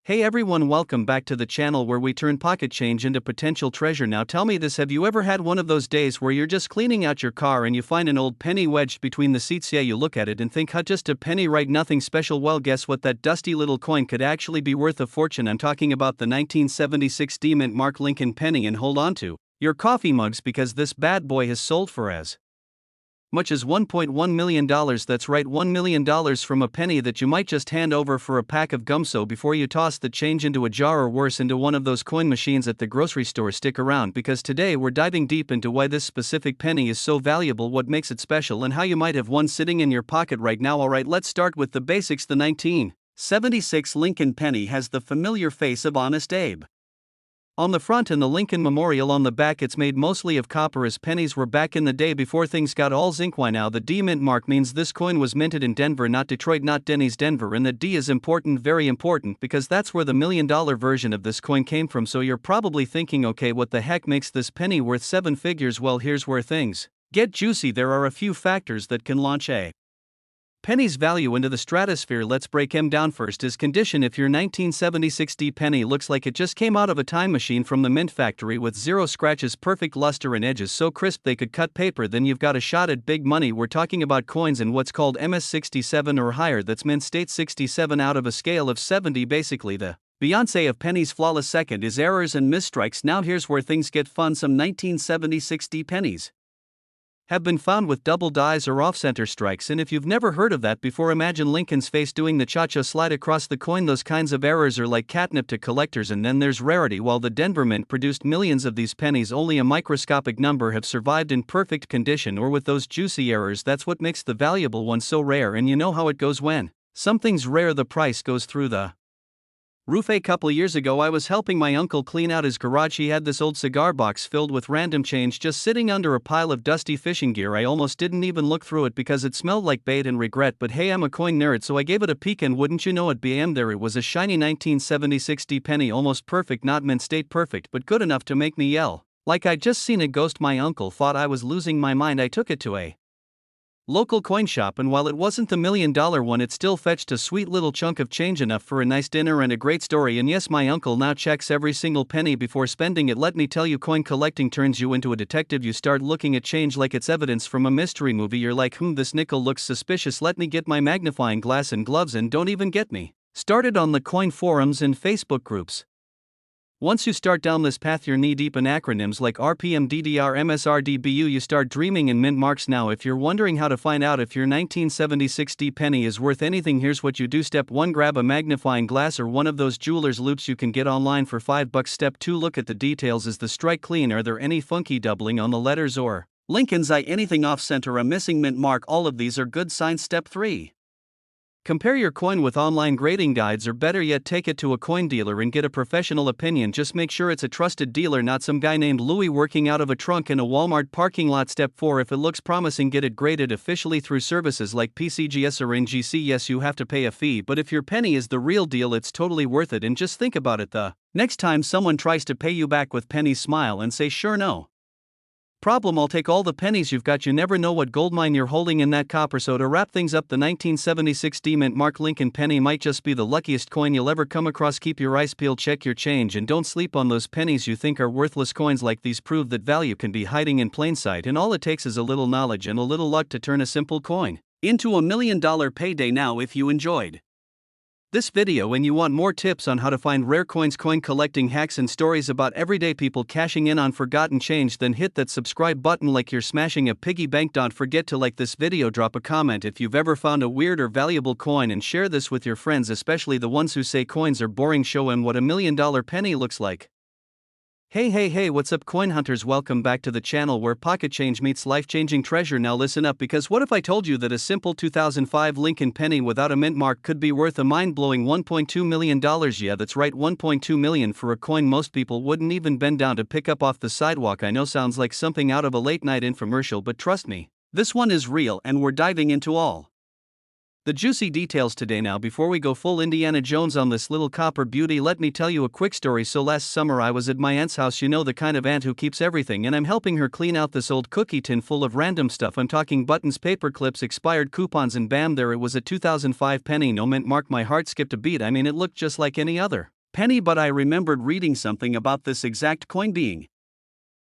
Hey everyone, welcome back to the channel where we turn pocket change into potential treasure. Now tell me this, have you ever had one of those days where you're just cleaning out your car and you find an old penny wedged between the seats? Yeah, you look at it and think, huh, just a penny, right? Nothing special. Well, guess what? That dusty little coin could actually be worth a fortune. I'm talking about the 1976 D-Mint Mark Lincoln penny, and hold on to your coffee mugs because this bad boy has sold for as much as $1.1 million. That's right, $1 million from a penny that you might just hand over for a pack of gum. So before you toss the change into a jar or worse into one of those coin machines at the grocery store, stick around because today we're diving deep into why this specific penny is so valuable, what makes it special, and how you might have one sitting in your pocket right now. Alright, let's start with the basics. The 1976 Lincoln penny has the familiar face of Honest Abe on the front and the Lincoln Memorial on the back. It's made mostly of copper as pennies were back in the day before things got all zinc. Why now? The D mint mark means this coin was minted in Denver, not Detroit, not Denny's, Denver, and the D is important, very important, because that's where the $1 million version of this coin came from. So you're probably thinking, okay, what the heck makes this penny worth seven figures? Well, here's where things get juicy. There are a few factors that can launch a penny's value into the stratosphere. Let's break them down. First is condition. If your 1976 D penny looks like it just came out of a time machine from the mint factory with zero scratches, perfect luster, and edges so crisp they could cut paper, then you've got a shot at big money. We're talking about coins in what's called MS67 or higher, that's mint state 67 out of a scale of 70, basically the Beyonce of pennies. Flawless. Second is errors and misstrikes. Now here's where things get fun. Some 1976 D pennies have been found with double dies or off-center strikes, and if you've never heard of that before, imagine Lincoln's face doing the cha-cha slide across the coin. Those kinds of errors are like catnip to collectors. And then there's rarity. While the Denver Mint produced millions of these pennies, only a microscopic number have survived in perfect condition or with those juicy errors. That's what makes the valuable ones so rare, and you know how it goes when something's rare, the price goes through the roof. A couple years ago, I was helping my uncle clean out his garage. He had this old cigar box filled with random change just sitting under a pile of dusty fishing gear. I almost didn't even look through it because it smelled like bait and regret, but hey, I'm a coin nerd, so I gave it a peek, and wouldn't you know it, bam, there it was, a shiny 1976 D penny, almost perfect, not mint state perfect, but good enough to make me yell like I'd just seen a ghost. My uncle thought I was losing my mind. I took it to a local coin shop, and while it wasn't the $1 million one, it still fetched a sweet little chunk of change, enough for a nice dinner and a great story. And yes, my uncle now checks every single penny before spending it. Let me tell you, coin collecting turns you into a detective. You start looking at change like it's evidence from a mystery movie. You're like, this nickel looks suspicious, let me get my magnifying glass and gloves. And don't even get me started on the coin forums and Facebook groups. Once you start down this path, you're knee-deep in acronyms like RPM, DDR, MSR, DBU. You start dreaming in mint marks. Now, if you're wondering how to find out if your 1976 D penny is worth anything, here's what you do. Step 1, grab a magnifying glass or one of those jeweler's loupes you can get online for $5. Step 2, look at the details. Is the strike clean? Are there any funky doubling on the letters or Lincoln's eye? Anything off-center, a missing mint mark? All of these are good signs. Step 3, compare your coin with online grading guides, or better yet, take it to a coin dealer and get a professional opinion. Just make sure it's a trusted dealer, not some guy named Louie working out of a trunk in a Walmart parking lot. Step 4, if it looks promising, get it graded officially through services like PCGS or NGC. Yes, you have to pay a fee, but if your penny is the real deal, it's totally worth it. And just think about it, the next time someone tries to pay you back with pennies, smile and say, sure, no problem, I'll take all the pennies you've got. You never know what goldmine you're holding in that copper. So to wrap things up, the 1976 D mint Mark Lincoln penny might just be the luckiest coin you'll ever come across. Keep your eyes peeled, check your change, and don't sleep on those pennies you think are worthless. Coins like these prove that value can be hiding in plain sight, and all it takes is a little knowledge and a little luck to turn a simple coin into $1 million payday. Now, if you enjoyed this video and you want more tips on how to find rare coins, coin collecting hacks, and stories about everyday people cashing in on forgotten change, then hit that subscribe button like you're smashing a piggy bank. Don't forget to like this video, drop a comment if you've ever found a weird or valuable coin, and share this with your friends, especially the ones who say coins are boring. Show them what $1 million penny looks like. Hey, what's up, coin hunters? Welcome back to the channel where pocket change meets life-changing treasure. Now listen up, because what if I told you that a simple 2005 Lincoln penny without a mint mark could be worth a mind-blowing $1.2 million? Yeah, that's right, $1.2 million for a coin most people wouldn't even bend down to pick up off the sidewalk. I know, sounds like something out of a late-night infomercial, but trust me, this one is real, and we're diving into all The juicy details today. Now before we go full Indiana Jones on this little copper beauty, let me tell you a quick story. So last summer I was at my aunt's house, you know, the kind of aunt who keeps everything, and I'm helping her clean out this old cookie tin full of random stuff. I'm talking buttons, paper clips, expired coupons, and bam, there it was, a 2005 penny, no mint mark. My heart skipped a beat. I mean, it looked just like any other penny, but I remembered reading something about this exact coin being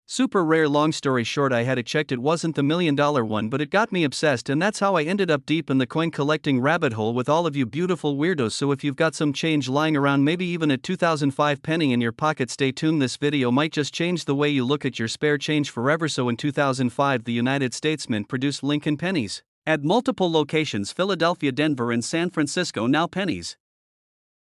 super rare. Long story short, I had it checked. It wasn't the $1 million one, but it got me obsessed, and that's how I ended up deep in the coin collecting rabbit hole with all of you beautiful weirdos. So if you've got some change lying around, maybe even a 2005 penny in your pocket, stay tuned. This video might just change the way you look at your spare change forever. So in 2005, the United States Mint produced Lincoln pennies at multiple locations: Philadelphia, Denver, and San Francisco. Now pennies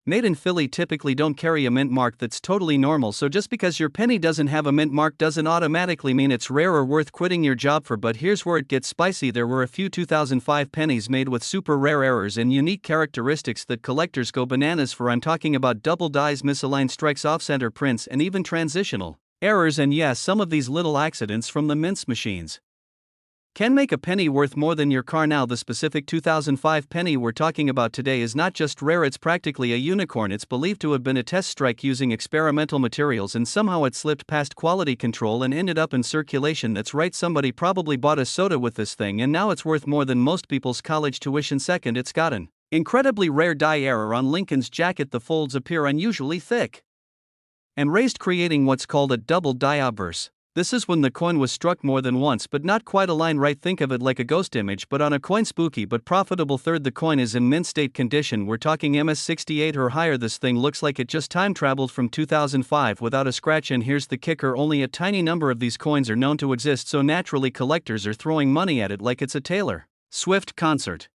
made in Philly typically don't carry a mint mark. That's totally normal, so just because your penny doesn't have a mint mark doesn't automatically mean it's rare or worth quitting your job for. But here's where it gets spicy. There were a few 2005 pennies made with super rare errors and unique characteristics that collectors go bananas for. I'm talking about double dyes, misaligned strikes, off-center prints, and even transitional errors. And yes, some of these little accidents from the mints machines can make a penny worth more than your car. Now the specific 2005 penny we're talking about today is not just rare, it's practically a unicorn. It's believed to have been a test strike using experimental materials, and somehow it slipped past quality control and ended up in circulation. That's right, somebody probably bought a soda with this thing, and now it's worth more than most people's college tuition. Second, it's got an incredibly rare die error on Lincoln's jacket. The folds appear unusually thick and raised, creating what's called a double die obverse. This is when the coin was struck more than once but not quite aligned right. Think of it like a ghost image, but on a coin. Spooky but profitable. Third, the coin is in mint state condition. We're talking MS68 or higher. This thing looks like it just time traveled from 2005 without a scratch. And here's the kicker: only a tiny number of these coins are known to exist, so naturally collectors are throwing money at it like it's a Taylor Swift concert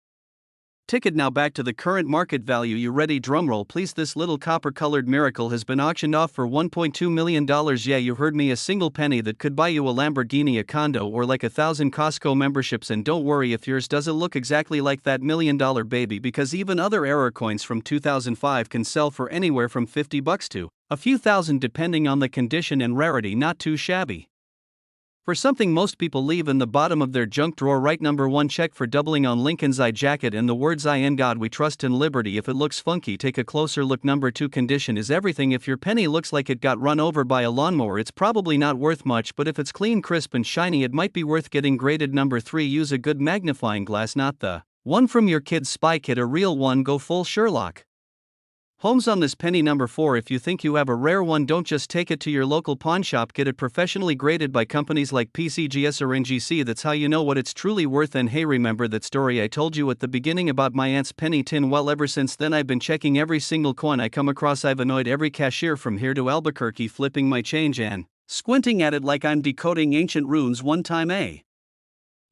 ticket. Now back to the current market value. You ready? Drumroll please. This little copper-colored miracle has been auctioned off for $1.2 million. Yeah, you heard me, a single penny that could buy you a Lamborghini, a condo, or like 1,000 Costco memberships. And don't worry if yours doesn't look exactly like that $1 million baby, because even other error coins from 2005 can sell for anywhere from $50 to a few thousand depending on the condition and rarity. Not too shabby for something most people leave in the bottom of their junk drawer. Right, number 1, check for doubling on Lincoln's eye jacket and the words "I in God we trust in liberty." If it looks funky, take a closer look. Number 2, condition is everything. If your penny looks like it got run over by a lawnmower, it's probably not worth much, but if it's clean, crisp, and shiny, it might be worth getting graded. Number 3, use a good magnifying glass, not the one from your kid's spy kit, a real one. Go full Sherlock Holmes on this penny. Number 4, if you think you have a rare one, don't just take it to your local pawn shop. Get it professionally graded by companies like PCGS or NGC. That's how you know what it's truly worth. And hey, remember that story I told you at the beginning about my aunt's penny tin? Well, ever since then I've been checking every single coin I come across. I've annoyed every cashier from here to Albuquerque, flipping my change and squinting at it like I'm decoding ancient runes. One time a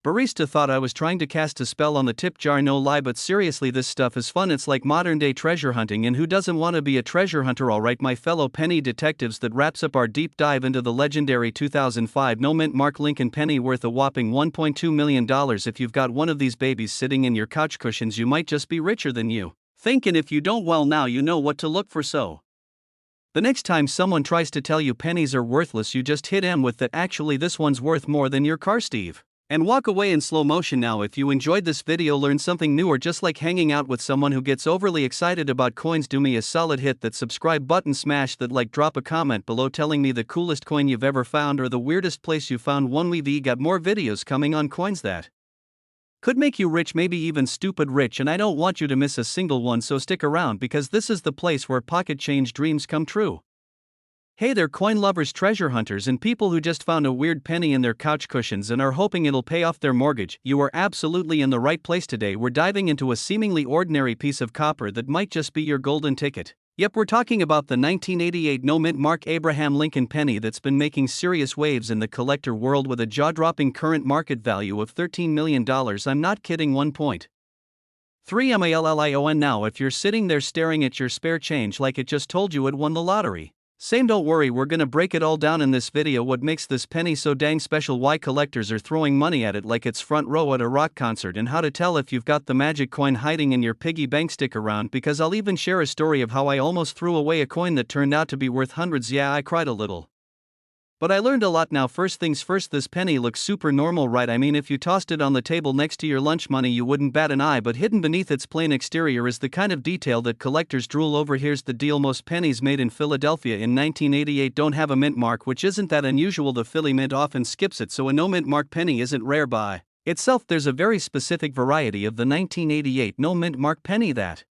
barista thought I was trying to cast a spell on the tip jar. No lie, but seriously, this stuff is fun. It's like modern day treasure hunting, and who doesn't want to be a treasure hunter? Alright, my fellow penny detectives, that wraps up our deep dive into the legendary 2005 no mint mark Lincoln penny, worth a whopping $1.2 million. If you've got one of these babies sitting in your couch cushions, you might just be richer than you think, and if you don't, well, now you know what to look for. So the next time someone tries to tell you pennies are worthless, you just hit him with that "actually this one's worth more than your car, Steve," and walk away in slow motion. Now, if you enjoyed this video, learned something new, or just like hanging out with someone who gets overly excited about coins, do me a solid, hit that subscribe button, smash that like, drop a comment below telling me the coolest coin you've ever found or the weirdest place you found one. We've got more videos coming on coins that could make you rich, maybe even stupid rich, and I don't want you to miss a single one, so stick around, because this is the place where pocket change dreams come true. Hey there, coin lovers, treasure hunters, and people who just found a weird penny in their couch cushions and are hoping it'll pay off their mortgage. You are absolutely in the right place today. We're diving into a seemingly ordinary piece of copper that might just be your golden ticket. Yep, we're talking about the 1988 no mint mark Abraham Lincoln penny that's been making serious waves in the collector world with a jaw-dropping current market value of $13 million. I'm not kidding. 1.3 million. Now, if you're sitting there staring at your spare change like it just told you it won the lottery, same, don't worry, we're gonna break it all down in this video. What makes this penny so dang special, why collectors are throwing money at it like it's front row at a rock concert, and how to tell if you've got the magic coin hiding in your piggy bank. Stick around, because I'll even share a story of how I almost threw away a coin that turned out to be worth hundreds. Yeah, I cried a little But I learned a lot now. First things first, this penny looks super normal, right? I mean, if you tossed it on the table next to your lunch money you wouldn't bat an eye, but hidden beneath its plain exterior is the kind of detail that collectors drool over. Here's the deal: most pennies made in Philadelphia in 1988 don't have a mint mark, which isn't that unusual. The Philly Mint often skips it, so a no mint mark penny isn't rare by itself. There's a very specific variety of the 1988 no mint mark penny that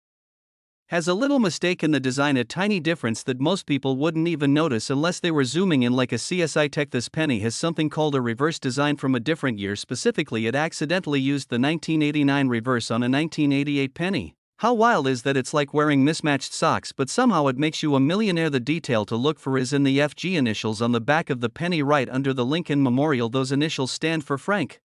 has a little mistake in the design, a tiny difference that most people wouldn't even notice unless they were zooming in like a CSI tech. This penny has something called a reverse design from a different year. Specifically, it accidentally used the 1989 reverse on a 1988 penny. How wild is that? It's like wearing mismatched socks, but somehow it makes you a millionaire. The detail to look for is in the FG initials on the back of the penny right under the Lincoln Memorial. Those initials stand for Frank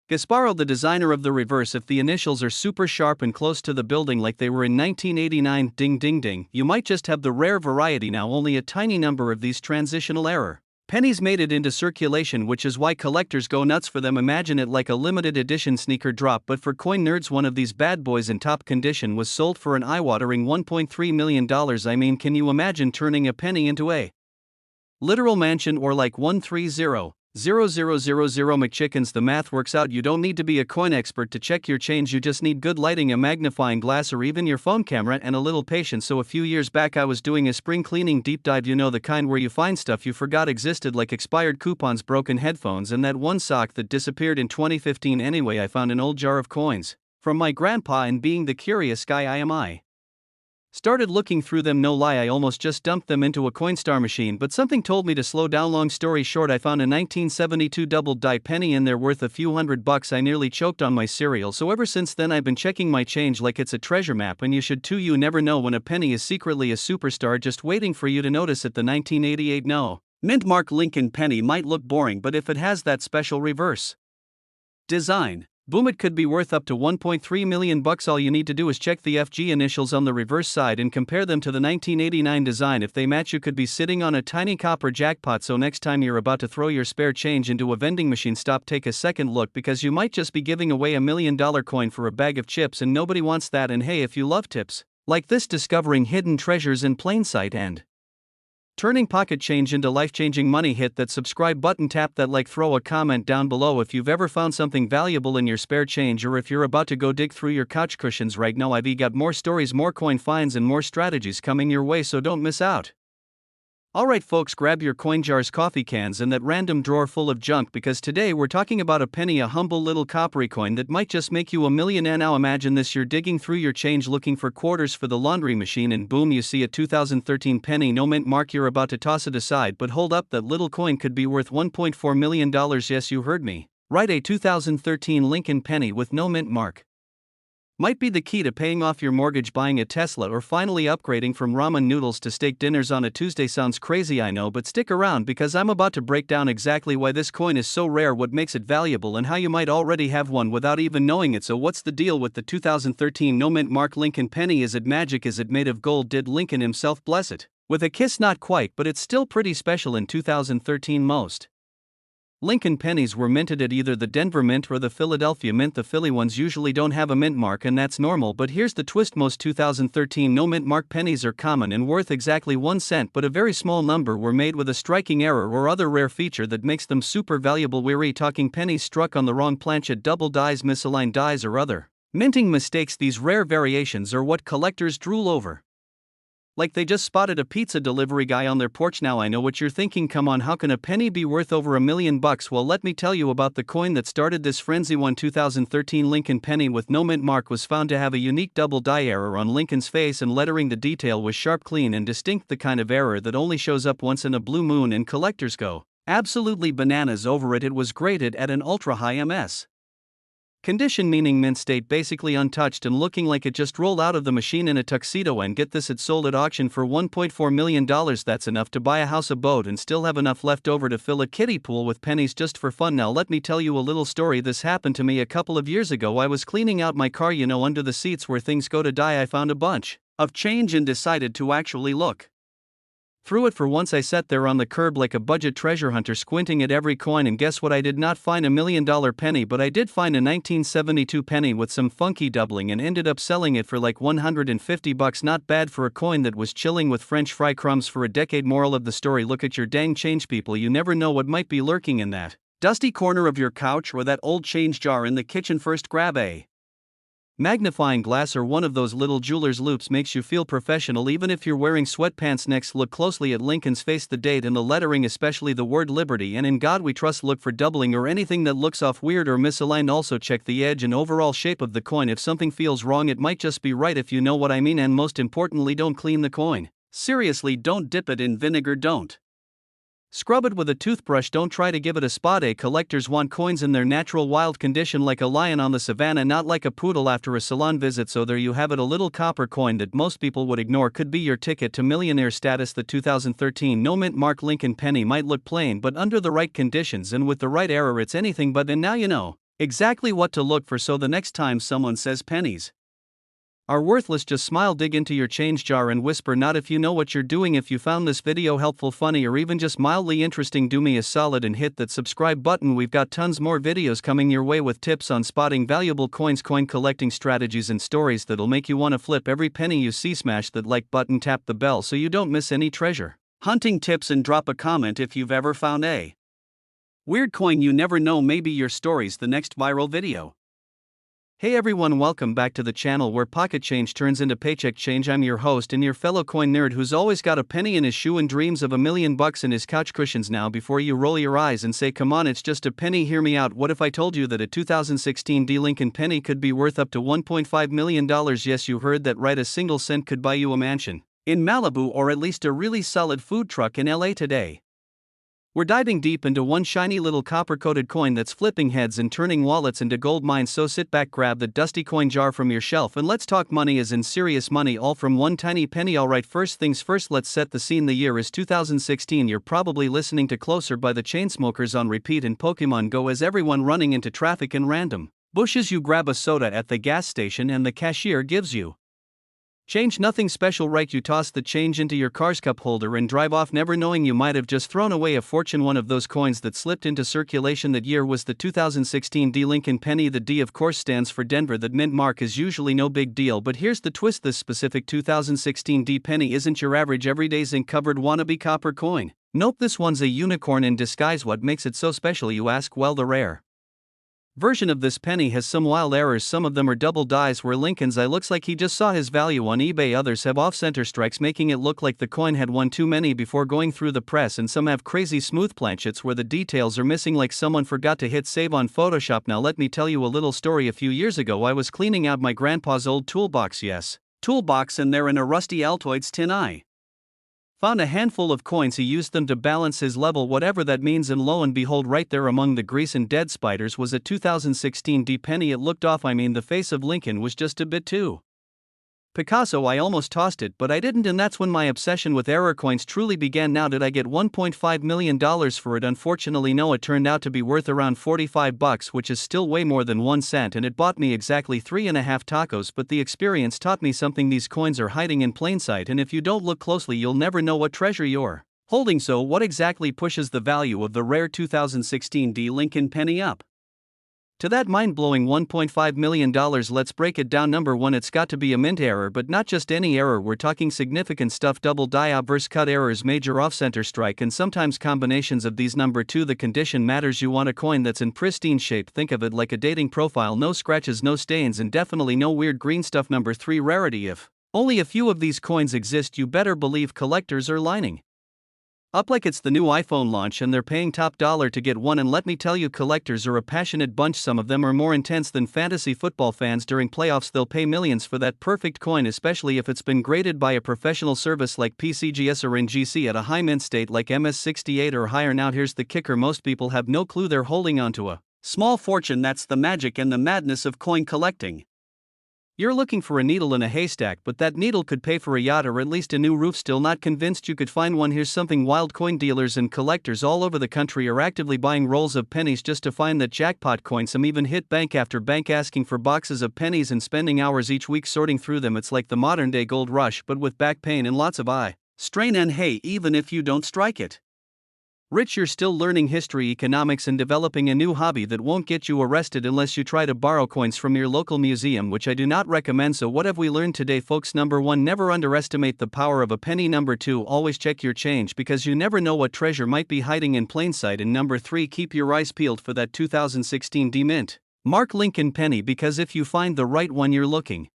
Gasparo, the designer of the reverse. If the initials are super sharp and close to the building like they were in 1989, ding ding ding, you might just have the rare variety. Now only a tiny number of these transitional error pennies made it into circulation, which is why collectors go nuts for them. Imagine it like a limited edition sneaker drop, but for coin nerds. One of these bad boys in top condition was sold for an eye-watering $1.3 million. I mean, can you imagine turning a penny into a literal mansion? Or like 130,000 McChickens. The math works out. You don't need to be a coin expert to check your change. You just need good lighting, a magnifying glass, or even your phone camera, and a little patience. So a few years back I was doing a spring cleaning deep dive, you know, the kind where you find stuff you forgot existed, like expired coupons, broken headphones, and that one sock that disappeared in 2015. Anyway, I found an old jar of coins from my grandpa, and being the curious guy I am, I started looking through them. No lie, I almost just dumped them into a Coinstar machine, but something told me to slow down. Long story short, I found a 1972 double die penny in there worth a few $100. I nearly choked on my cereal, so ever since then I've been checking my change like it's a treasure map, and you should too. You never know when a penny is secretly a superstar just waiting for you to notice it. The 1988 no mint mark Lincoln penny might look boring, but if it has that special reverse design, boom, it could be worth up to $1.3 million. All you need to do is check the FG initials on the reverse side and compare them to the 1989 design. If they match, you could be sitting on a tiny copper jackpot. So next time you're about to throw your spare change into a vending machine, stop, take a second look, because you might just be giving away $1 million coin for a bag of chips, and nobody wants that. And hey, if you love tips like this, discovering hidden treasures in plain sight, and turning pocket change into life-changing money, hit that subscribe button, tap that like, throw a comment down below if you've ever found something valuable in your spare change, or if you're about to go dig through your couch cushions right now. I've got more stories, more coin finds, and more strategies coming your way, so don't miss out. Alright folks, grab your coin jars, coffee cans, and that random drawer full of junk, because today we're talking about a penny, a humble little coppery coin that might just make you a millionaire. Now imagine this: you're digging through your change looking for quarters for the laundry machine, and boom, you see a 2013 penny, no mint mark. You're about to toss it aside, but hold up, that little coin could be worth $1.4 million. Yes, you heard me right, a 2013 Lincoln penny with no mint mark might be the key to paying off your mortgage, buying a Tesla, or finally upgrading from ramen noodles to steak dinners on a Tuesday. Sounds crazy, I know, but stick around because I'm about to break down exactly why this coin is so rare, what makes it valuable, and how you might already have one without even knowing it. So what's the deal with the 2013 no mint mark Lincoln penny? Is it magic? Is it made of gold? Did Lincoln himself bless it with a kiss? Not quite, but it's still pretty special. In 2013, most Lincoln pennies were minted at either the Denver Mint or the Philadelphia Mint. The Philly ones usually don't have a mint mark, and that's normal, but here's the twist: most 2013 no mint mark pennies are common and worth exactly 1 cent, but a very small number were made with a striking error or other rare feature that makes them super valuable. We're talking pennies struck on the wrong planchet, double dies, misaligned dies, or other minting mistakes. These rare variations are what collectors drool over like they just spotted a pizza delivery guy on their porch. Now I know what you're thinking: come on, how can a penny be worth over $1 million? Well, let me tell you about the coin that started this frenzy. 2013 Lincoln penny with no mint mark was found to have a unique double die error on Lincoln's face and lettering. The detail was sharp, clean, and distinct, the kind of error that only shows up once in a blue moon, and collectors go absolutely bananas over it. It was graded at an ultra-high MS condition, meaning mint state, basically untouched and looking like it just rolled out of the machine in a tuxedo. And get this, it sold at auction for $1.4 million. That's enough to buy a house, a boat, and still have enough left over to fill a kiddie pool with pennies just for fun. Now let me tell you a little story. This happened to me a couple of years ago. I was cleaning out my car, you know, under the seats where things go to die. I found a bunch of change and decided to actually look Through it for once I sat there on the curb like a budget treasure hunter squinting at every coin, and guess what, I did not find $1 million penny, but I did find a 1972 penny with some funky doubling and ended up selling it for like $150. Not bad for a coin that was chilling with French fry crumbs for a decade. Moral of the story: look at your dang change, people. You never know what might be lurking in that dusty corner of your couch or that old change jar in the kitchen. First, grab a magnifying glass or one of those little jeweler's loupes. Makes you feel professional even if you're wearing sweatpants. Next, look closely at Lincoln's face, the date and the lettering, especially the word liberty, and in God we trust. Look for doubling or anything that looks off, weird, or misaligned. Also check the edge and overall shape of the coin. If something feels wrong, it might just be right, if you know what I mean. And most importantly, don't clean the coin. Seriously, don't dip it in vinegar, don't scrub it with a toothbrush, don't try to give it a spot. Collectors want coins in their natural wild condition, like a lion on the savannah, not like a poodle after a salon visit. So there you have it, a little copper coin that most people would ignore. Could be your ticket to millionaire status. The 2013 no mint mark Lincoln penny might look plain, but under the right conditions and with the right error, it's anything but. And now you know exactly what to look for, so the next time someone says pennies are worthless, just smile, dig into your change jar and whisper, not if you know what you're doing. If you found this video helpful, funny, or even just mildly interesting, do me a solid and hit that subscribe button. We've got tons more videos coming your way with tips on spotting valuable coins, coin collecting strategies, and stories that'll make you want to flip every penny you see. Smash that like button, tap the bell so you don't miss any treasure hunting tips, and drop a comment if you've ever found a weird coin. You never know, maybe your story's the next viral video. Hey everyone, welcome back to the channel where pocket change turns into paycheck change. I'm your host and your fellow coin nerd who's always got a penny in his shoe and dreams of $1 million in his couch cushions. Now, before you roll your eyes and say, come on, it's just a penny, hear me out. What if I told you that a 2016 Lincoln penny could be worth up to $1.5 million? Yes, you heard that right, a single cent could buy you a mansion in Malibu, or at least a really solid food truck in LA. Today we're diving deep into one shiny little copper-coated coin that's flipping heads and turning wallets into gold mines. So sit back, grab the dusty coin jar from your shelf, and let's talk money, as in serious money, all from one tiny penny. Alright, first things first, let's set the scene. The year is 2016. You're probably listening to Closer by the Chainsmokers on repeat in Pokemon Go as everyone running into traffic in random bushes. You grab a soda at the gas station and the cashier gives you change, nothing special, right? You toss the change into your car's cup holder and drive off, never knowing you might have just thrown away a fortune. One of those coins that slipped into circulation that year was the 2016 Lincoln penny. The D, of course, stands for Denver. That mint mark is usually no big deal, but here's the twist: this specific 2016 penny isn't your average everyday zinc-covered wannabe copper coin. Nope, this one's a unicorn in disguise. What makes it so special, you ask? Well, the rare version of this penny has some wild errors. Some of them are double dies, where Lincoln's eye looks like he just saw his value on eBay. Others have off-center strikes, making it look like the coin had one too many before going through the press, and some have crazy smooth planchets where the details are missing, like someone forgot to hit save on Photoshop. Now let me tell you a little story. A few years ago I was cleaning out my grandpa's old toolbox, yes, toolbox, and there in a rusty Altoids tin I found a handful of coins. He used them to balance his level, whatever that means, and lo and behold, right there among the grease and dead spiders was a 2016 penny. It looked off. I mean, the face of Lincoln was just a bit too Picasso. I almost tossed it, but I didn't, and that's when my obsession with error coins truly began. Now, did I get $1.5 million for it? Unfortunately no, it turned out to be worth around $45, which is still way more than 1 cent, and it bought me exactly 3.5 tacos. But the experience taught me something: these coins are hiding in plain sight, and if you don't look closely you'll never know what treasure you're holding. So what exactly pushes the value of the rare 2016 Lincoln penny up to that mind-blowing $1.5 million? Let's break it down. Number 1, it's got to be a mint error, but not just any error. We're talking significant stuff: double die, obverse cut errors, major off-center strike, and sometimes combinations of these. Number 2, the condition matters. You want a coin that's in pristine shape. Think of it like a dating profile: no scratches, no stains, and definitely no weird green stuff. Number 3, rarity. If only a few of these coins exist, you better believe collectors are lining up like it's the new iPhone launch and they're paying top dollar to get one. And let me tell you, collectors are a passionate bunch. Some of them are more intense than fantasy football fans during playoffs. They'll pay millions for that perfect coin, especially if it's been graded by a professional service like PCGS or NGC at a high mint state like MS68 or higher. Now here's the kicker: most people have no clue they're holding onto a small fortune. That's the magic and the madness of coin collecting. You're looking for a needle in a haystack, but that needle could pay for a yacht or at least a new roof. Still not convinced you could find one? Here's something wild: coin dealers and collectors all over the country are actively buying rolls of pennies just to find that jackpot coin. Some even hit bank after bank asking for boxes of pennies and spending hours each week sorting through them. It's like the modern day gold rush, but with back pain and lots of eye Strain and hey, even if you don't strike it. Rich, you're still learning history, economics, and developing a new hobby that won't get you arrested unless you try to borrow coins from your local museum, which I do not recommend. So, what have we learned today, folks? Number 1, never underestimate the power of a penny. Number 2, always check your change because you never know what treasure might be hiding in plain sight. And number 3, keep your eyes peeled for that 2016 D-Mint Mark Lincoln penny, because if you find the right one, you're looking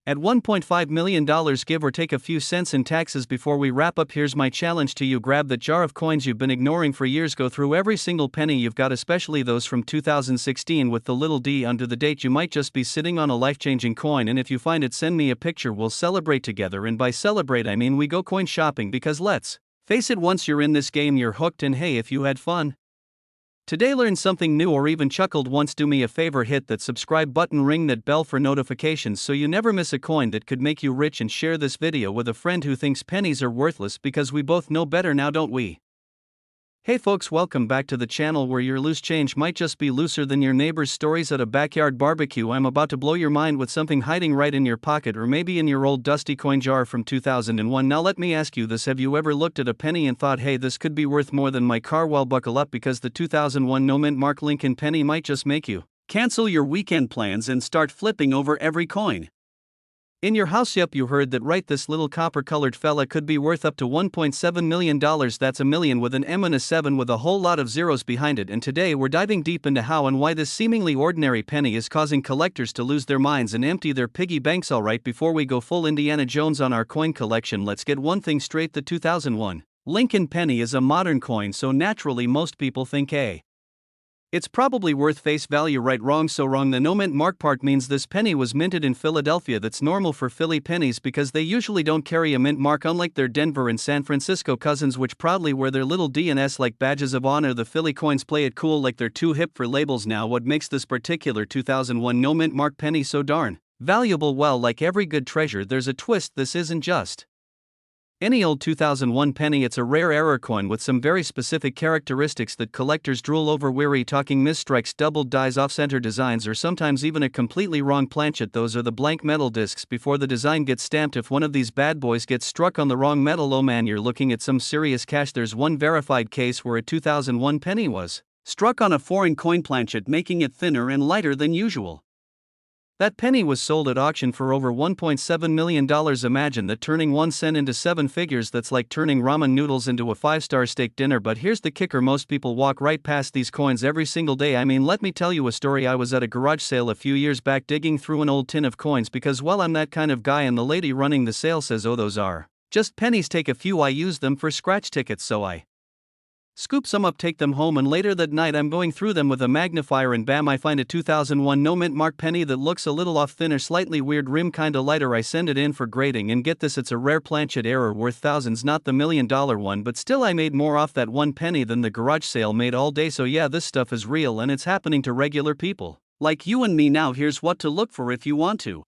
at $1.5 million, give or take a few cents in taxes. Before we wrap up, here's my challenge to you: grab that jar of coins you've been ignoring for years, go through every single penny you've got, especially those from 2016 with the little d under the date. You might just be sitting on a life-changing coin, and if you find it, send me a picture. We'll celebrate together, and by celebrate I mean we go coin shopping, because let's face it, once you're in this game you're hooked. And hey, if you had fun today, learned something new, or even chuckled once, do me a favor, hit that subscribe button, ring that bell for notifications so you never miss a coin that could make you rich, and share this video with a friend who thinks pennies are worthless, because we both know better now, don't we? Hey folks, welcome back to the channel where your loose change might just be looser than your neighbor's stories at a backyard barbecue. I'm about to blow your mind with something hiding right in your pocket, or maybe in your old dusty coin jar from 2001. Now let me ask you this: have you ever looked at a penny and thought, hey, this could be worth more than my car? Well, buckle up, because the 2001 no-mint Mark Lincoln penny might just make you cancel your weekend plans and start flipping over every coin in your house. Yep, you heard that right. This little copper-colored fella could be worth up to $1.7 million. That's a million with an M and a 7 with a whole lot of zeros behind it. And today we're diving deep into how and why this seemingly ordinary penny is causing collectors to lose their minds and empty their piggy banks. Alright, before we go full Indiana Jones on our coin collection, let's get one thing straight: the 2001 Lincoln penny is a modern coin, so naturally most people think, hey, it's probably worth face value. Right, wrong, so wrong. The no-mint mark part means this penny was minted in Philadelphia. That's normal for Philly pennies because they usually don't carry a mint mark, unlike their Denver and San Francisco cousins, which proudly wear their little D and S like badges of honor. The Philly coins play it cool, like they're too hip for labels. Now, what makes this particular 2001 no-mint mark penny so darn valuable? Well, like every good treasure, there's a twist. This isn't just any old 2001 penny. It's a rare error coin with some very specific characteristics that collectors drool over. We're talking misstrikes, doubled dies, off-center designs, or sometimes even a completely wrong planchet. Those are the blank metal discs before the design gets stamped. If one of these bad boys gets struck on the wrong metal, oh man, you're looking at some serious cash. There's one verified case where a 2001 penny was struck on a foreign coin planchet, making it thinner and lighter than usual. That penny was sold at auction for over $1.7 million. Imagine that, turning 1 cent into 7 figures. That's like turning ramen noodles into a 5-star steak dinner. But here's the kicker: most people walk right past these coins every single day. I mean, let me tell you a story. I was at a garage sale a few years back digging through an old tin of coins because, well, I'm that kind of guy, and the lady running the sale says, oh, those are just pennies, take a few. I use them for scratch tickets, so I scoop some up, take them home, and later that night I'm going through them with a magnifier and bam, I find a 2001 no-mint mark penny that looks a little off, thinner, slightly weird, rim kinda lighter. I send it in for grading, and get this, it's a rare planchet error worth thousands, not the $1 million one, but still I made more off that one penny than the garage sale made all day. So yeah, this stuff is real, and it's happening to regular people like you and me. Now here's what to look for if you want to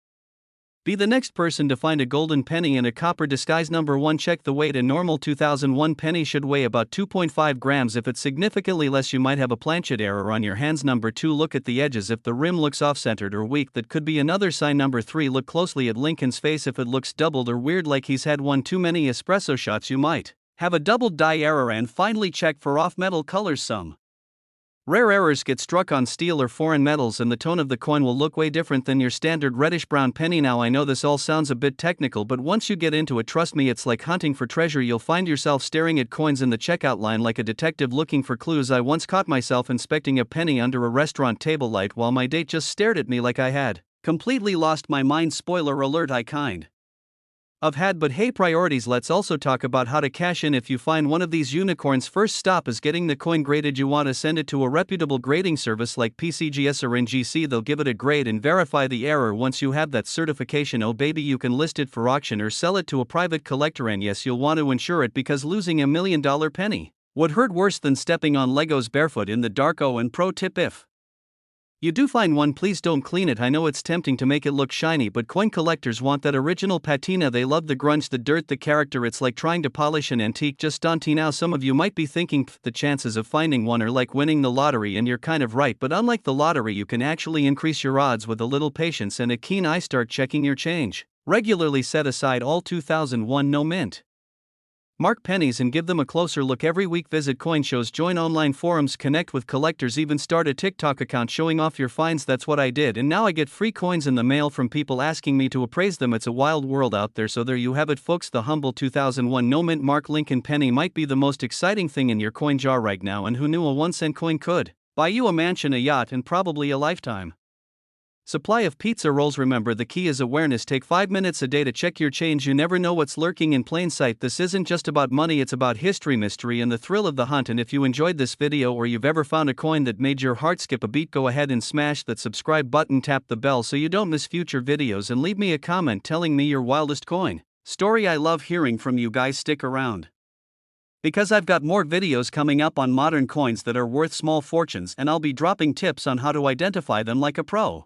be the next person to find a golden penny in a copper disguise. Number 1, check the weight. A normal 2001 penny should weigh about 2.5 grams. If it's significantly less, you might have a planchet error on your hands. Number 2, look at the edges. If the rim looks off-centered or weak, that could be another sign. Number 3, look closely at Lincoln's face. If it looks doubled or weird, like he's had one too many espresso shots, you might have a doubled die error. And finally, check for off-metal colors. Some rare errors get struck on steel or foreign metals, and the tone of the coin will look way different than your standard reddish-brown penny. Now, I know this all sounds a bit technical, but once you get into it, trust me, it's like hunting for treasure. You'll find yourself staring at coins in the checkout line like a detective looking for clues. I once caught myself inspecting a penny under a restaurant table light while my date just stared at me like I had completely lost my mind. Spoiler alert, I kind of had, but hey, priorities. Let's also talk about how to cash in if you find one of these unicorns. First stop is getting the coin graded. You want to send it to a reputable grading service like PCGS or NGC. They'll give it a grade and verify the error. Once you have that certification, oh baby, you can list it for auction or sell it to a private collector. And yes, you'll want to insure it, because losing a $1 million penny would hurt worse than stepping on Legos barefoot in the dark. Oh, and pro tip: if you do find one, please don't clean it. I know it's tempting to make it look shiny, but coin collectors want that original patina. They love the grunge, the dirt, the character. It's like trying to polish an antique. Just daunting. Now, some of you might be thinking, the chances of finding one are like winning the lottery, and you're kind of right, but unlike the lottery, you can actually increase your odds with a little patience and a keen eye. Start checking your change regularly. Set aside all 2001 no mint Mark pennies and give them a closer look every week. Visit coin shows, join online forums, connect with collectors, even start a TikTok account showing off your finds. That's what I did, and now I get free coins in the mail from people asking me to appraise them. It's a wild world out there, so there you have it, folks. The humble 2001 no mint Mark Lincoln penny might be the most exciting thing in your coin jar right now, and who knew a 1-cent coin could buy you a mansion, a yacht, and probably a lifetime supply of pizza rolls. Remember, the key is awareness. Take 5 minutes a day to check your change. You never know what's lurking in plain sight. This isn't just about money, it's about history, mystery, and the thrill of the hunt. And if you enjoyed this video, or you've ever found a coin that made your heart skip a beat, go ahead and smash that subscribe button, tap the bell so you don't miss future videos, and leave me a comment telling me your wildest coin story. I love hearing from you guys. Stick around, because I've got more videos coming up on modern coins that are worth small fortunes, and I'll be dropping tips on how to identify them like a pro.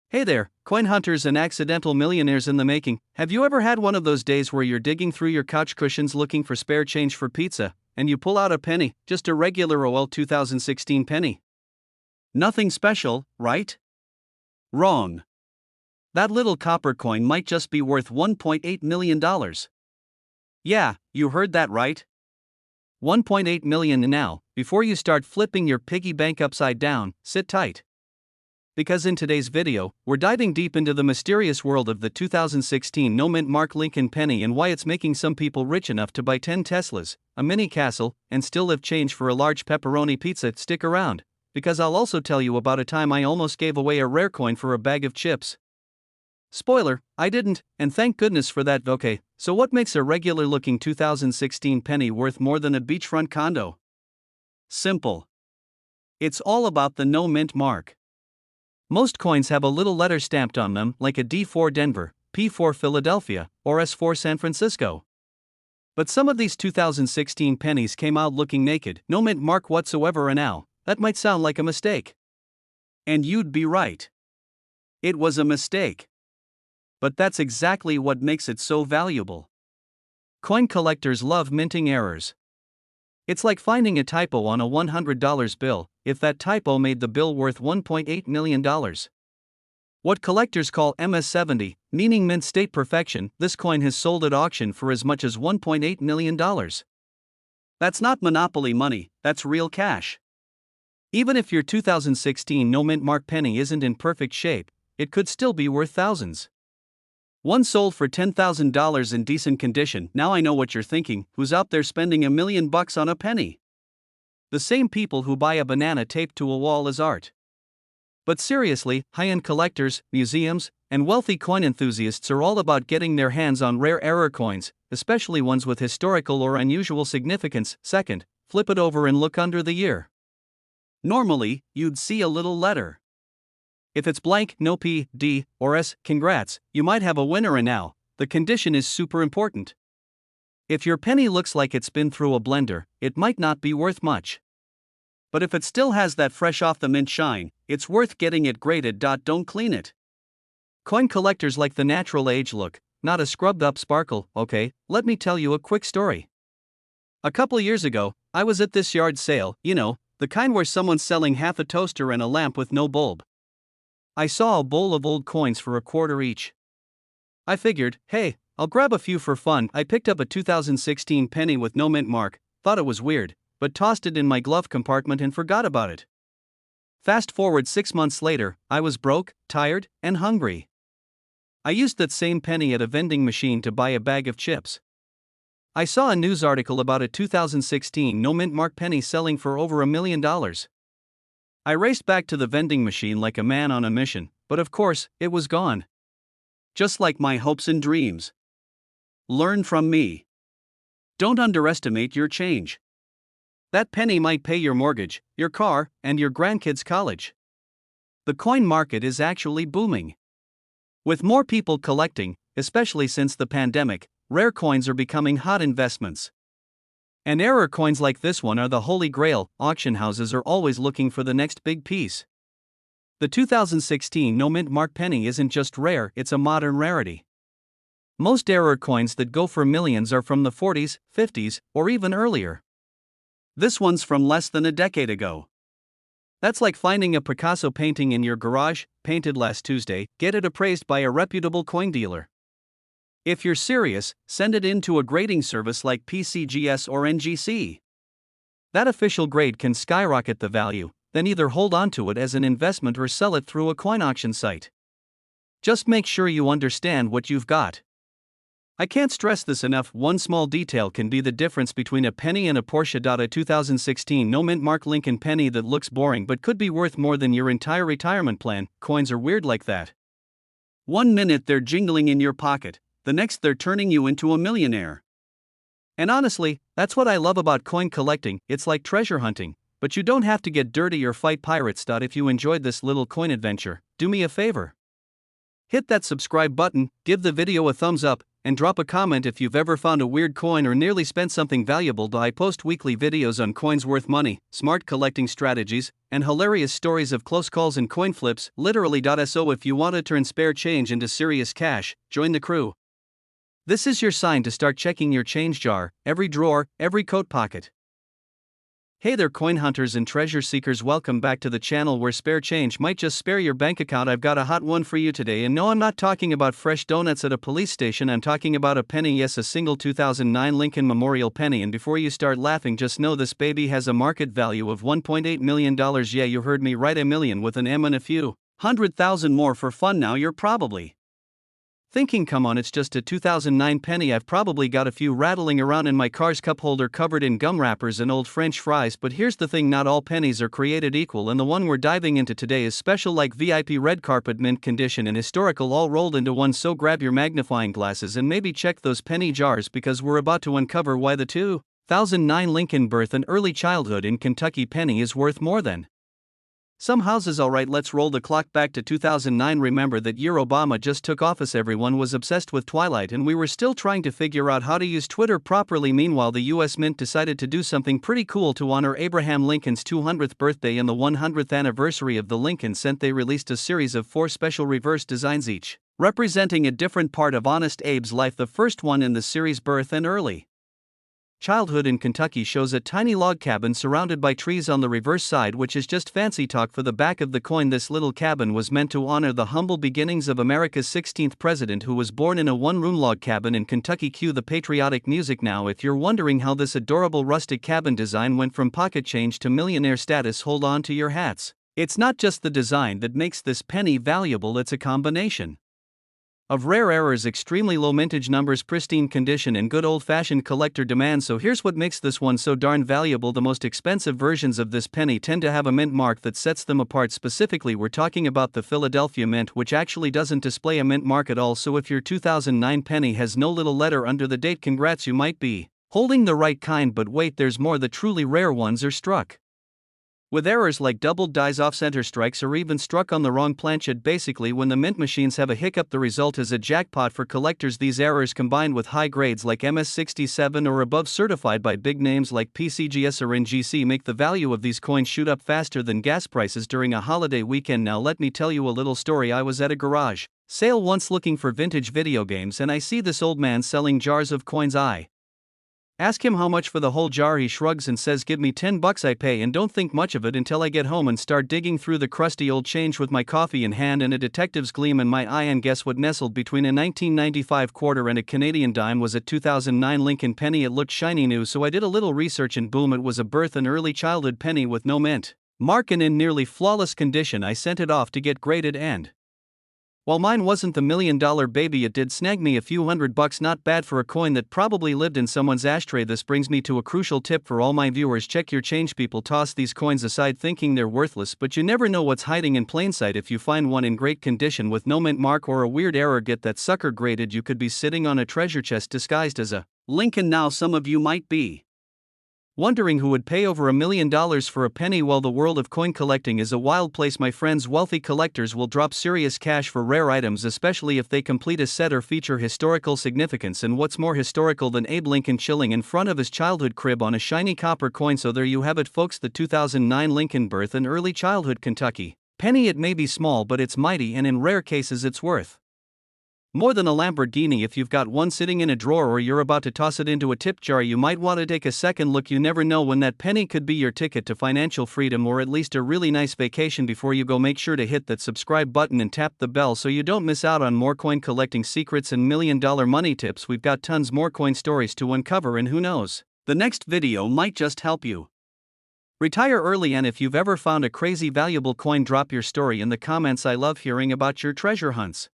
Hey there, coin hunters and accidental millionaires in the making. Have you ever had one of those days where you're digging through your couch cushions looking for spare change for pizza, and you pull out a penny, just a regular old 2016 penny? Nothing special, right? Wrong. That little copper coin might just be worth $1.8 million. Yeah, you heard that right. $1.8 million. Now, before you start flipping your piggy bank upside down, sit tight, because in today's video, we're diving deep into the mysterious world of the 2016 no mint Mark Lincoln penny and why it's making some people rich enough to buy 10 Teslas, a mini castle, and still have change for a large pepperoni pizza. Stick around, because I'll also tell you about a time I almost gave away a rare coin for a bag of chips. Spoiler, I didn't, and thank goodness for that. Okay, so what makes a regular looking 2016 penny worth more than a beachfront condo? Simple. It's all about the no mint mark. Most coins have a little letter stamped on them, like a D for Denver, P for Philadelphia, or S for San Francisco. But some of these 2016 pennies came out looking naked, no mint mark whatsoever, and now, that might sound like a mistake. And you'd be right. It was a mistake. But that's exactly what makes it so valuable. Coin collectors love minting errors. It's like finding a typo on a $100 bill, if that typo made the bill worth $1.8 million. What collectors call MS-70, meaning mint state perfection, this coin has sold at auction for as much as $1.8 million. That's not monopoly money, that's real cash. Even if your 2016 no mint mark penny isn't in perfect shape, it could still be worth thousands. One sold for $10,000 in decent condition. Now I know what you're thinking, who's out there spending $1 million on a penny? The same people who buy a banana taped to a wall as art. But seriously, high-end collectors, museums, and wealthy coin enthusiasts are all about getting their hands on rare error coins, especially ones with historical or unusual significance. Second, flip it over and look under the year. Normally, you'd see a little letter. If it's blank, no P, D, or S, congrats, you might have a winner. And now, the condition is super important. If your penny looks like it's been through a blender, it might not be worth much. But if it still has that fresh off the mint shine, it's worth getting it graded. Don't clean it. Coin collectors like the natural age look, not a scrubbed up sparkle. Okay, let me tell you a quick story. A couple years ago, I was at this yard sale, the kind where someone's selling half a toaster and a lamp with no bulb. I saw a bowl of old coins for $0.25 each. I figured, hey, I'll grab a few for fun. I picked up a 2016 penny with no mint mark, thought it was weird, but tossed it in my glove compartment and forgot about it. Fast forward 6 months later, I was broke, tired, and hungry. I used that same penny at a vending machine to buy a bag of chips. I saw a news article about a 2016 no mint mark penny selling for over $1 million. I raced back to the vending machine like a man on a mission, but of course, it was gone. Just like my hopes and dreams. Learn from me. Don't underestimate your change. That penny might pay your mortgage, your car, and your grandkids' college. The coin market is actually booming. With more people collecting, especially since the pandemic, rare coins are becoming hot investments. And error coins like this one are the holy grail. Auction houses are always looking for the next big piece. The 2016 no mint mark penny isn't just rare, it's a modern rarity. Most error coins that go for millions are from the 40s, 50s, or even earlier. This one's from less than a decade ago. That's like finding a Picasso painting in your garage, painted last Tuesday. Get it appraised by a reputable coin dealer. If you're serious, send it in to a grading service like PCGS or NGC. That official grade can skyrocket the value, then either hold on to it as an investment or sell it through a coin auction site. Just make sure you understand what you've got. I can't stress this enough, one small detail can be the difference between a penny and a Porsche. A 2016 no mint mark Lincoln penny that looks boring but could be worth more than your entire retirement plan. Coins are weird like that. 1 minute they're jingling in your pocket, the next they're turning you into a millionaire. And honestly, that's what I love about coin collecting, it's like treasure hunting, but you don't have to get dirty or fight pirates. If you enjoyed this little coin adventure, do me a favor. Hit that subscribe button, give the video a thumbs up, and drop a comment if you've ever found a weird coin or nearly spent something valuable. I post weekly videos on coins worth money, smart collecting strategies, and hilarious stories of close calls and coin flips, literally. So if you want to turn spare change into serious cash, join the crew. This is your sign to start checking your change jar, every drawer, every coat pocket. Hey there coin hunters and treasure seekers, welcome back to the channel where spare change might just spare your bank account. I've got a hot one for you today, and no, I'm not talking about fresh donuts at a police station, I'm talking about a penny, yes, a single 2009 Lincoln Memorial penny. And before you start laughing, just know this baby has a market value of $1.8 million. Yeah, you heard me right, a million with an M and a few 100,000 more. For fun now, you're probably thinking, come on, it's just a 2009 penny. I've probably got a few rattling around in my car's cup holder covered in gum wrappers and old French fries. But here's the thing, not all pennies are created equal, and the one we're diving into today is special, like VIP red carpet, mint condition, and historical, all rolled into one. So grab your magnifying glasses and maybe check those penny jars, because we're about to uncover why the 2009 Lincoln birth and early childhood in Kentucky penny is worth more than some houses. Alright, let's roll the clock back to 2009. Remember that year Obama just took office, everyone was obsessed with Twilight, and we were still trying to figure out how to use Twitter properly. Meanwhile, the US Mint decided to do something pretty cool to honor Abraham Lincoln's 200th birthday and the 100th anniversary of the Lincoln Cent. They released a series of 4 special reverse designs, each representing a different part of Honest Abe's life. The first one in the series, birth and early childhood in Kentucky, shows a tiny log cabin surrounded by trees on the reverse side, which is just fancy talk for the back of the coin. This little cabin was meant to honor the humble beginnings of America's 16th president, who was born in a one-room log cabin in Kentucky. Cue the patriotic music now. If you're wondering how this adorable rustic cabin design went from pocket change to millionaire status, hold on to your hats. It's not just the design that makes this penny valuable, it's a combination of rare errors, extremely low mintage numbers, pristine condition, and good old-fashioned collector demand. So here's what makes this one so darn valuable. The most expensive versions of this penny tend to have a mint mark that sets them apart. Specifically, we're talking about the Philadelphia Mint, which actually doesn't display a mint mark at all. So if your 2009 penny has no little letter under the date, congrats, you might be holding the right kind. But wait, there's more. The truly rare ones are struck with errors like doubled dies, off-center strikes, or even struck on the wrong planchet. Basically, when the mint machines have a hiccup, the result is a jackpot for collectors. These errors, combined with high grades like MS67 or above, certified by big names like PCGS or NGC, make the value of these coins shoot up faster than gas prices during a holiday weekend. Now let me tell you a little story. I was at a garage sale once looking for vintage video games, and I see this old man selling jars of coins. I ask him how much for the whole jar. He shrugs and says, give me $10. I pay and don't think much of it until I get home and start digging through the crusty old change with my coffee in hand and a detective's gleam in my eye. And guess what? Nestled between a 1995 quarter and a Canadian dime was a 2009 Lincoln penny. It looked shiny new, so I did a little research, and boom, it was a birth and early childhood penny with no mint mark and in nearly flawless condition. I sent it off to get graded, and while mine wasn't the $1 million baby, it did snag me a few $100. Not bad for a coin that probably lived in someone's ashtray. This brings me to a crucial tip for all my viewers: check your change. People toss these coins aside thinking they're worthless, but you never know what's hiding in plain sight. If you find one in great condition with no mint mark or a weird error, get that sucker graded. You could be sitting on a treasure chest disguised as a Lincoln. Now some of you might be wondering who would pay over $1 million for a penny. Well, the world of coin collecting is a wild place, my friends. Wealthy collectors will drop serious cash for rare items, especially if they complete a set or feature historical significance. And what's more historical than Abe Lincoln chilling in front of his childhood crib on a shiny copper coin? So there you have it, folks, the 2009 Lincoln birth and early childhood Kentucky penny. It may be small, but it's mighty, and in rare cases it's worth More than a Lamborghini, if you've got one sitting in a drawer or you're about to toss it into a tip jar, you might want to take a second look. You never know when that penny could be your ticket to financial freedom or at least a really nice vacation. Before you go, make sure to hit that subscribe button and tap the bell so you don't miss out on more coin collecting secrets and $1,000,000 money tips. We've got tons more coin stories to uncover, and who knows, the next video might just help you retire early. And if you've ever found a crazy valuable coin, drop your story in the comments. I love hearing about your treasure hunts.